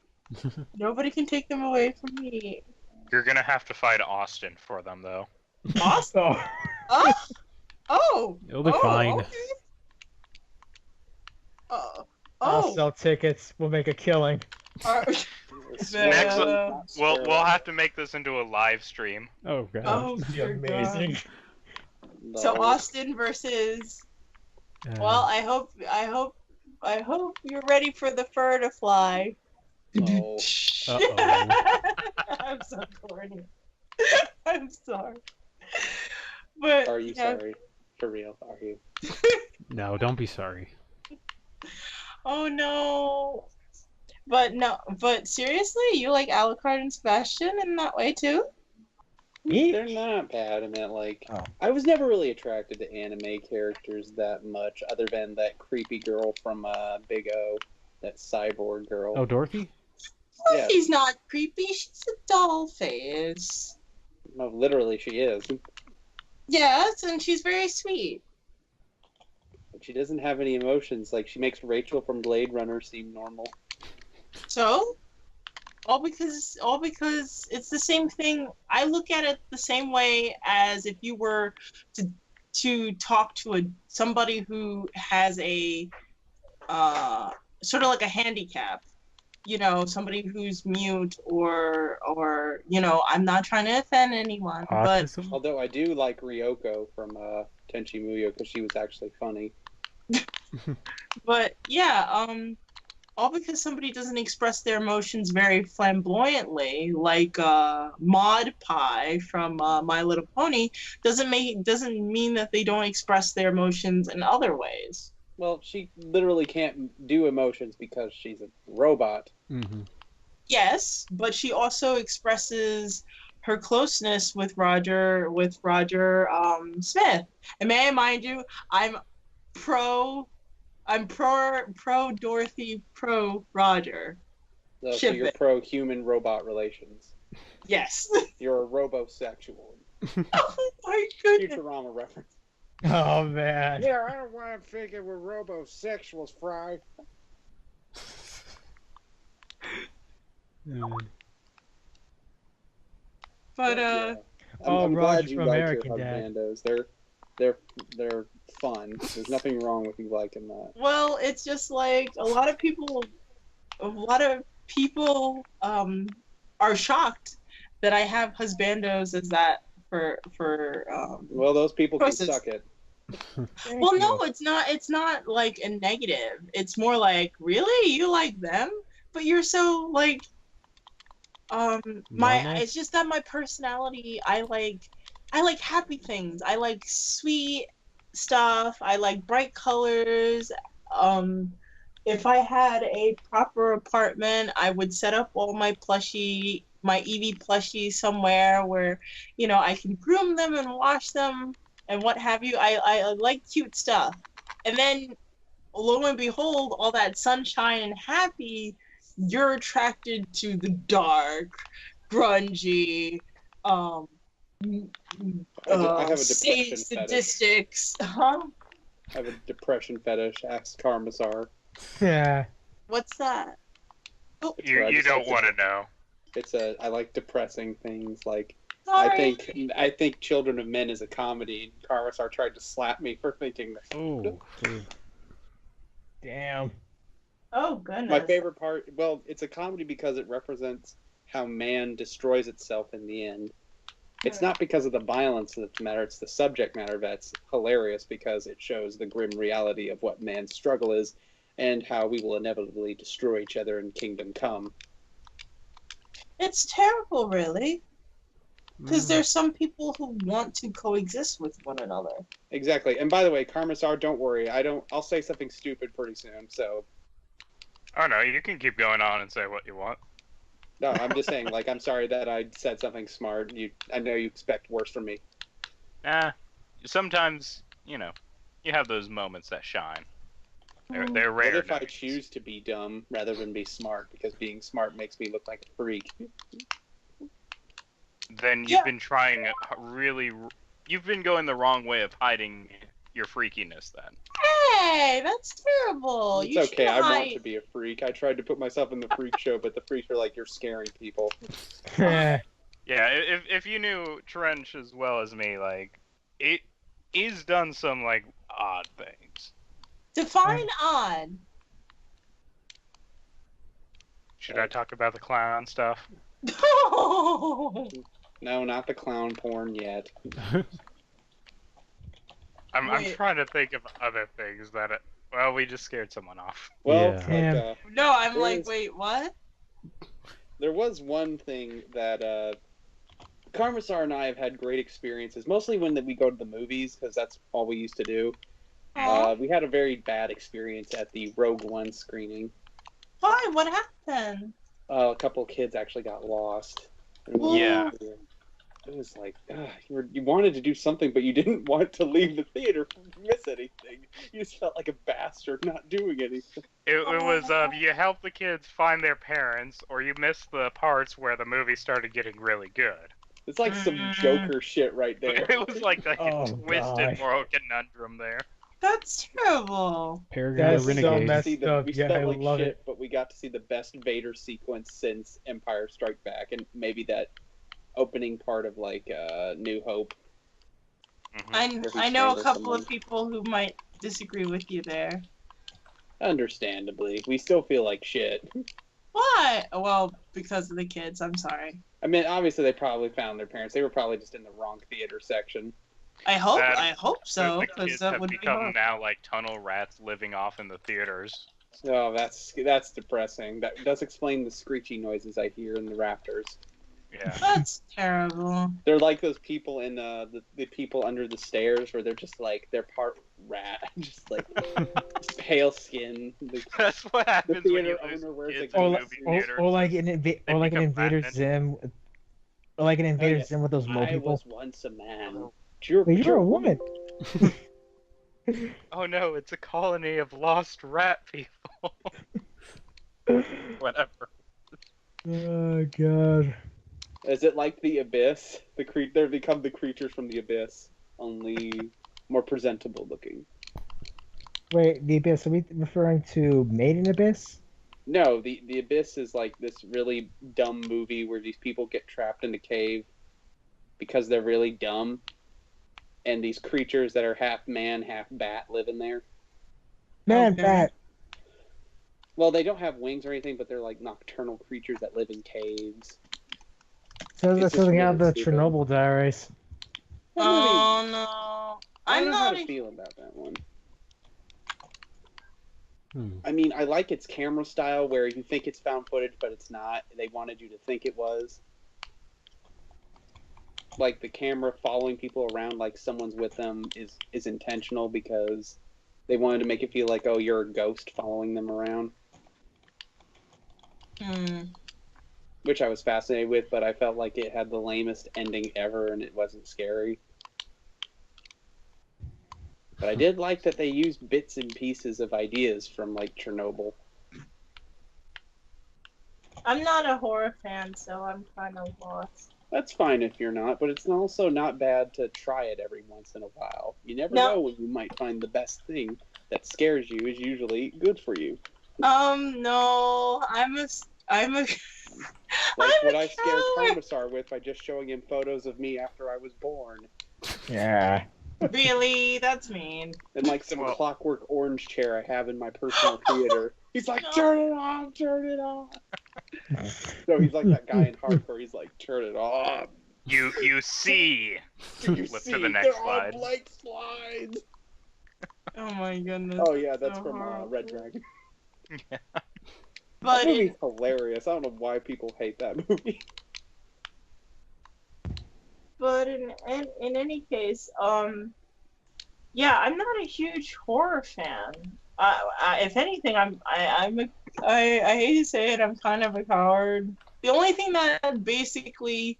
Nobody can take them away from me. You're gonna have to fight Austin for them, though. Awesome. Oh, Oh! It'll be fine. Okay. Oh. I'll Oh. sell tickets. We'll make a killing. Next, We'll have to make this into a live stream. Oh god. Oh, That'd be dear amazing. God. So Austin versus. Well, I hope you're ready for the fur to fly. No. I'm so corny. I'm sorry. But Are you yeah. sorry? For real, are you? No, don't be sorry. Oh no. But seriously, you like Alucard and Sebastian in that way too? They're not bad in that, like, Oh. I was never really attracted to anime characters that much, other than that creepy girl from Big O, that cyborg girl. Oh, Dorothy? Yeah. She's not creepy. She's a doll face. No, literally, she is. Yes, and she's very sweet. But she doesn't have any emotions. Like, she makes Rachel from Blade Runner seem normal. So, all because it's the same thing. I look at it the same way as if you were to talk to somebody who has a sort of like a handicap. You know, somebody who's mute or you know, I'm not trying to offend anyone, but Autism? Although I do like Ryoko from Tenchi Muyo because she was actually funny. yeah, all because somebody doesn't express their emotions very flamboyantly, like Maud Pie from My Little Pony, doesn't mean that they don't express their emotions in other ways. Well, she literally can't do emotions because she's a robot. Mm-hmm. Yes, but she also expresses her closeness with Roger Smith. And may I mind you, I'm pro Dorothy, pro Roger. So Ship you're it. pro-human robot relations. Yes. You're a robosexual. Oh my goodness. Futurama reference. Oh man. Yeah, I don't want to figure we're robosexuals, Fry. But Yeah. Oh, I'm Roger glad you from like American your Dad. husbandos. They're fun. There's nothing wrong with you liking that. well, it's just like a lot of people are shocked that I have husbandos as that for Well, those people can Choices. suck it. well, no, it's not like a negative. It's more like, really, you like them, but you're so like Normal? It's just that my personality, I like happy things. I like sweet stuff. I like bright colors. Um, if I had a proper apartment, I would set up all my Eevee plushies somewhere where, I can groom them and wash them and what have you. I like cute stuff. And then, lo and behold, all that sunshine and happy, you're attracted to the dark, grungy, um, I have a depression fetish. statistics. Huh? I have a depression fetish. Ask Karmasar. Yeah. What's that? Oh, You don't want to know. I like depressing things. Like sorry. I think Children of Men is a comedy. And Karmasar tried to slap me for thinking that. Oh, dude. Damn. Oh goodness. My favorite part. Well, it's a comedy because it represents how man destroys itself in the end. It's not because of the violence that's the matter, it's the subject matter that's hilarious because it shows the grim reality of what man's struggle is and how we will inevitably destroy each other in Kingdom Come. It's terrible, really. Because there's some people who want to coexist with one another. Exactly. And by the way, Karmasar, don't worry. I'll say something stupid pretty soon, so... Oh no, you can keep going on and say what you want. No, I'm just saying, I'm sorry that I said something smart. I know you expect worse from me. Sometimes, you have those moments that shine. They're rare. What if I choose to be dumb rather than be smart? Because being smart makes me look like a freak. Then you've been trying you've been going the wrong way of hiding your freakiness then. Hey, that's terrible. It's okay, I want to be a freak. I tried to put myself in the freak show, but the freaks are like, you're scaring people. Yeah. Yeah, if you knew Trench as well as me, he's done some, odd things. Define odd. Should I talk about the clown stuff? No, not the clown porn yet. I'm trying to think of other things that we just scared someone off. Well, Yeah. No, I'm like, wait, what? There was one thing that Karmasar and I have had great experiences, mostly when we go to the movies, because that's all we used to do. We had a very bad experience at the Rogue One screening. Why? What happened? A couple of kids actually got lost. Yeah. It was like, you wanted to do something, but you didn't want to leave the theater to miss anything. You just felt like a bastard not doing anything. It was, you help the kids find their parents, or you miss the parts where the movie started getting really good. It's like some Joker shit right there. It was like a twisted moral conundrum there. That's terrible. Paragon of That's so Renegade. messed up. We Yeah, spent I like love shit, it. but we got to see the best Vader sequence since Empire Strike Back, and maybe that opening part of New Hope. Mm-hmm. I know a strangled couple someone. of people who might disagree with you there. Understandably, we still feel like shit. Why? Well, because of the kids. I'm sorry. I mean, obviously they probably found their parents. They were probably just in the wrong theater section. I hope so, The because kids that have would be become hard. now like tunnel rats living off in the theaters. Oh, that's depressing. That does explain the screechy noises I hear in the rafters. Yeah. That's terrible. They're like those people in the people under the stairs where they're just they're part rat, just pale skin. That's what happens when you theater lose owner wears kids a in gun. movie theaters. Or like an become Invader fat Zim, or like an Invader yes. Zim with those mole I people. was once a man. Wait, you're a woman. Oh no, it's a colony of lost rat people. Whatever. Oh god. Is it like the Abyss? They become the creatures from the Abyss, only more presentable looking. Wait, the Abyss. Are we referring to Made in Abyss? No, the Abyss is like this really dumb movie where these people get trapped in a cave because they're really dumb, and these creatures that are half man, half bat live in there. Man, Okay. bat. Well, they don't have wings or anything, but they're like nocturnal creatures that live in caves. Sounds It's like just something out of the really stupid. Chernobyl diaries. Oh no. I I'm don't know how not. to feel about that one. I mean, I like its camera style where you think it's found footage, but it's not. They wanted you to think it was. Like the camera following people around like someone's with them is intentional because they wanted to make it feel like, oh, you're a ghost following them around. Which I was fascinated with, but I felt like it had the lamest ending ever and it wasn't scary. But I did like that they used bits and pieces of ideas from like Chernobyl. I'm not a horror fan, so I'm kind of lost. That's fine if you're not, but it's also not bad to try it every once in a while. You never No. know when you might find the best thing that scares you is usually good for you. No, I'm a Like I'm what a I scared coward. Commissar with by just showing him photos of me after I was born. Yeah. Really, that's mean. And like some Well- clockwork orange chair I have in my personal theater. He's like, No. turn it off, turn it off. So he's like that guy in hardcore. He's like, turn it off. You see. You Flip see, to the next they're slide. all blank slides. Oh my goodness. Oh yeah, that's So from horrible. Red Dragon. But That in, movie's hilarious. I don't know why people hate that movie. but in any case, yeah, I'm not a huge horror fan. If anything, I hate to say it, I'm kind of a coward. The only thing that basically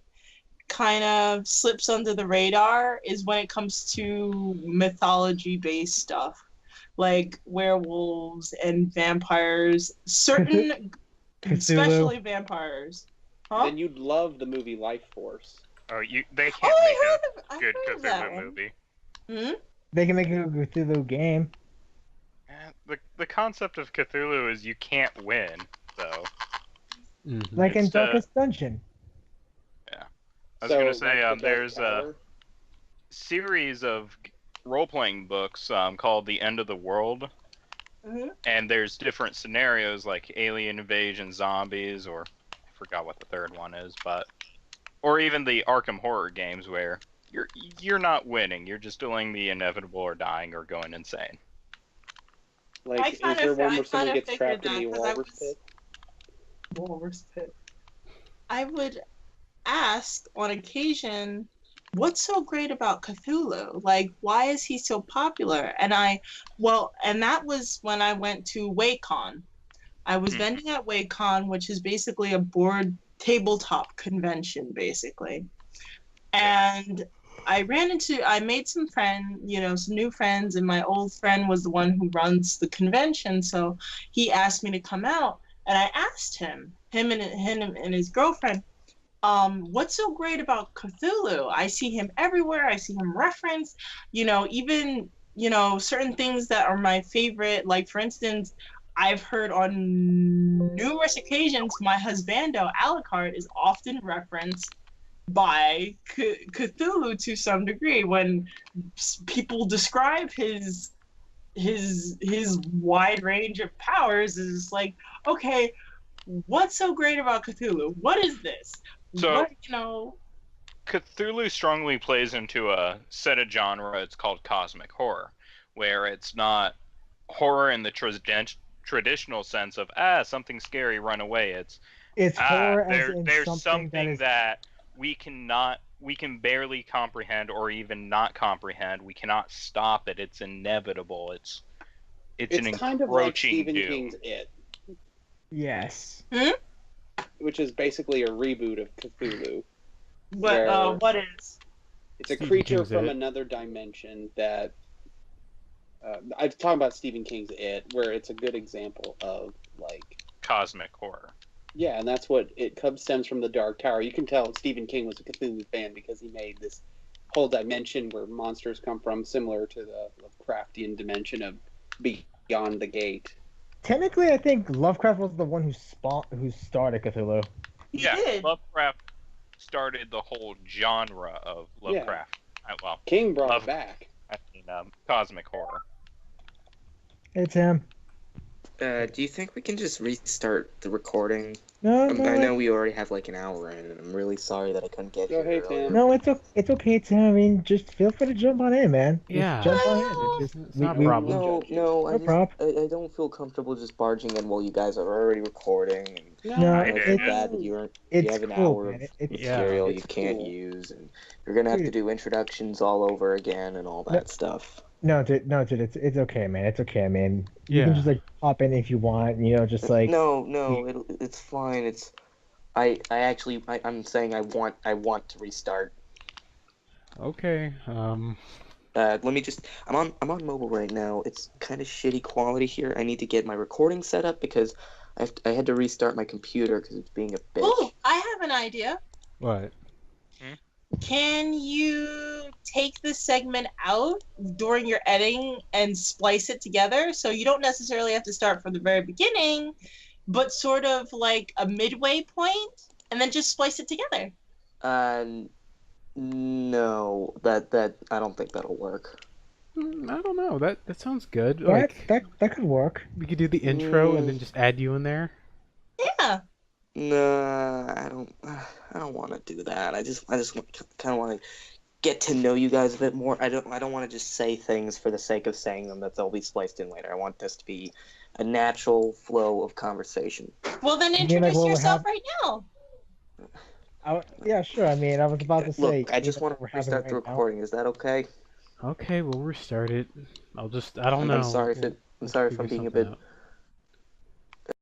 kind of slips under the radar is when it comes to mythology-based stuff, like werewolves and vampires, certain, Cthulhu. especially vampires. Huh? Then you'd love the movie Life Force. Oh, they can't Oh, make I a good heard of that Cthulhu one. movie. Hmm? They can make a Cthulhu game. The concept of Cthulhu is you can't win, though. Mhm. Like in It's, Darkest Dungeon. I was gonna So, say, like the Dark there's a Tower. series of role-playing books called The End of the World, Hmm? and there's different scenarios like alien invasion, zombies, or I forgot what the third one is, or even the Arkham horror games where you're not winning, you're just doing the inevitable or dying or going insane. Like, I is kinda there fi- one I where someone kinda gets trapped in the figured that, 'cause I walrus was- pit? Walrus pit. I would ask on occasion, what's so great about Cthulhu? Like, why is he so popular? And that was when I went to WayCon. I was Mhm. vending at WayCon, which is basically a board tabletop convention, basically. And I made some some new friends, and my old friend was the one who runs the convention, so he asked me to come out, and I asked him and his girlfriend, what's so great about Cthulhu? I see him everywhere. I see him referenced, even, certain things that are my favorite. Like, for instance, I've heard on numerous occasions my husbando, Alucard, is often referenced by Cthulhu to some degree when people describe his wide range of powers. Is like, okay, what's so great about Cthulhu? What is this? So- What, Cthulhu strongly plays into a set of genre. It's called cosmic horror, where it's not horror in the traditional sense of something scary, run away. It's It's horror as in there's something that is. that we can barely comprehend or even not comprehend. We cannot stop it. It's inevitable. It's an It's kind of like encroaching Stephen doom. King's It, Yes. which is basically a reboot of Cthulhu. what is? It's a Stephen creature King's from It. another dimension that I'm talking about Stephen King's It, where it's a good example of like, Cosmic horror. yeah, and that's what it stems from the Dark Tower. You can tell Stephen King was a Cthulhu fan because he made this whole dimension where monsters come from, similar to the Lovecraftian dimension of Beyond the Gate. Technically, I think Lovecraft was the one who started Cthulhu. He Yeah, did. Lovecraft started the whole genre of Lovecraft. King brought Love- it back. Cosmic horror. It's him. Do you think we can just restart the recording? No, I know no, we already have like an hour in, and I'm really sorry that I couldn't get Go, here hey, earlier. Tim. no, it's okay, Tim. I mean, just feel free to jump on in, man. Just Yeah. jump on in. It's just, It's not a we- problem. No, no, No problem. I don't feel comfortable just barging in while you guys are already recording. And No, I feel it's bad that you it's have an cool, hour man. of It's material It's you can't cool. use, and you're gonna have to Dude. do introductions all over again and all that stuff. no, dude, it's okay, man. It's okay, man. You can Yeah. just like pop in if you want. Just like No, it's fine. I'm saying I want to restart. Okay. Let me just. I'm on mobile right now. It's kind of shitty quality here. I need to get my recording set up because I had to restart my computer because it's being a bitch. Oh, I have an idea. What? Can you take this segment out during your editing and splice it together so you don't necessarily have to start from the very beginning, but sort of like a midway point, and then just splice it together? No, that I don't think that'll work. I don't know. That sounds good. that Like that could work. we could do the intro and then just add you in there. Yeah. Nah, I don't want to do that. I just kind of want to get to know you guys a bit more. I don't want to just say things for the sake of saying them that they'll be spliced in later. I want this to be a natural flow of conversation. Well, then You mean, introduce like, what would yourself happen- right now. Yeah, sure. I mean, I was about to say. Look, I just want to we're having restart the right now. recording. Is that okay? Okay, we'll restart it. I don't know. I'm sorry if I'm Figure being a something bit out.